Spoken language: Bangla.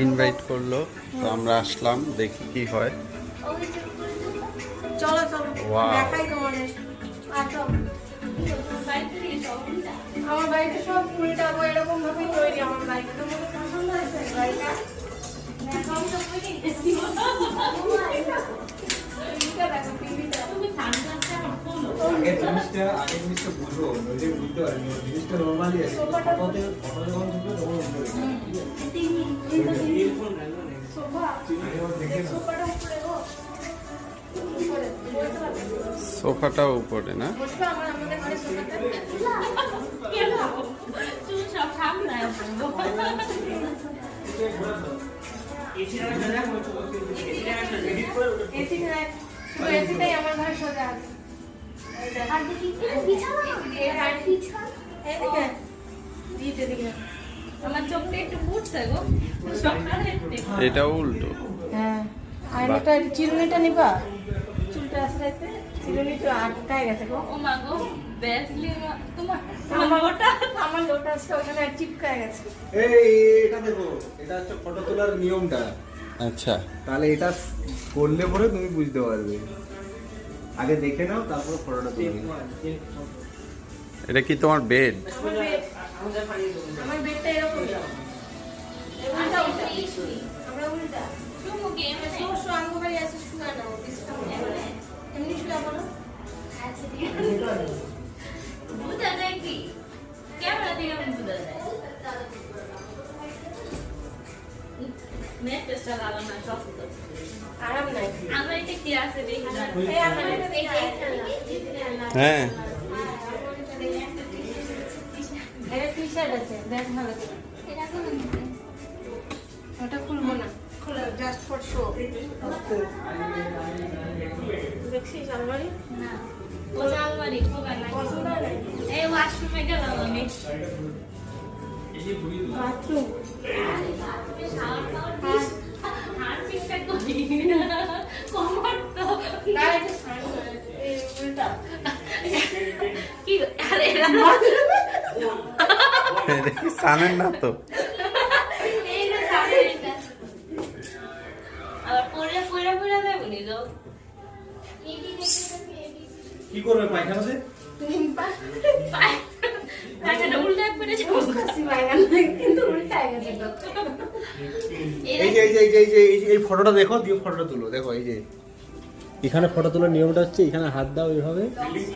ইনভাইট করলো তো আমরা আসলাম, দেখি কি হয়। চলো চলো দেখাই তোমাদের। আমার বাড়িতে সব উল্টাবো এরকম ভাবেই তৈরি। আমার বাড়িতে তোমাদের পছন্দ হয়েছে বাড়িটা? সোফাটাও উপরে না? আমার ঘরে সোজা আছে। আমার চোখটা একটু ফুটছে গো। এটাও উল্টো। হ্যাঁ, আয়নাটা চিরুনিটা নিবা? চুলটা আসতে চিরুনিটা আটকায় গেছে গো। ও মা গো, ব্যাসলিন তোমার আমার লোটাসটা ওখানে চিপকায় গেছে। এটা দেখো, এটা হচ্ছে ফটো তোলার নিয়মটা। আচ্ছা, তাহলে এটা করলে পরে তুমি বুঝতে পারবে। আগে দেখে নাও, তারপর ফটোটা তুলে নাও। এটা কি তোমার বেড? আমার বেডটা এরকম। উল্টা উল্টা। আমরা উল্টা। তুমি গেম শো আনবো বাড়ি আসে শুয়া নাও। এমনি শুয়া বলো। আচ্ছা ঠিক আছে। বুঝা যায় কি? ক্যামেরা থেকে বুঝা যায়। নেট টেস্ট লাগানো না সব তো। আরাম নাই। আমরা এটা কি আছে দেখি না। এই আমার এটা দেখি। হ্যাঁ, এটা টি-শার্ট আছে, দেখ ভালো করে। এটা কোন নিতে? ওটা খুলবো না, খুলে জাস্ট ফর শো। দেখছিস আলমারি? না। ও আলমারি কোগা নাই। পছন্দ হয় নাই? এই ওয়াশরুমে গেলাম আমি। বাথরুম। তুমি শাওয়ার টাওয়ার দিস। হাত পিছটা করি। কমর তো। না এটা সান এই উল্টা। কি আরে এরা এটা কি সানের না তো? এই যে সামনে এটা। আবার পড়ে দেব নি তো। কি করবে পায়খানাতে? তুমি পায়খানা উল্টা করে যাবো। কাশি বাইগান কিন্তু উল্টায় গেছে তো। এই ফটোটা দেখো, দিয়ে ফটোটা তুলো। দেখো এই যে এখানে ফটো তোলার নিয়মটা হচ্ছে, এখানে হাত দাও এইভাবে।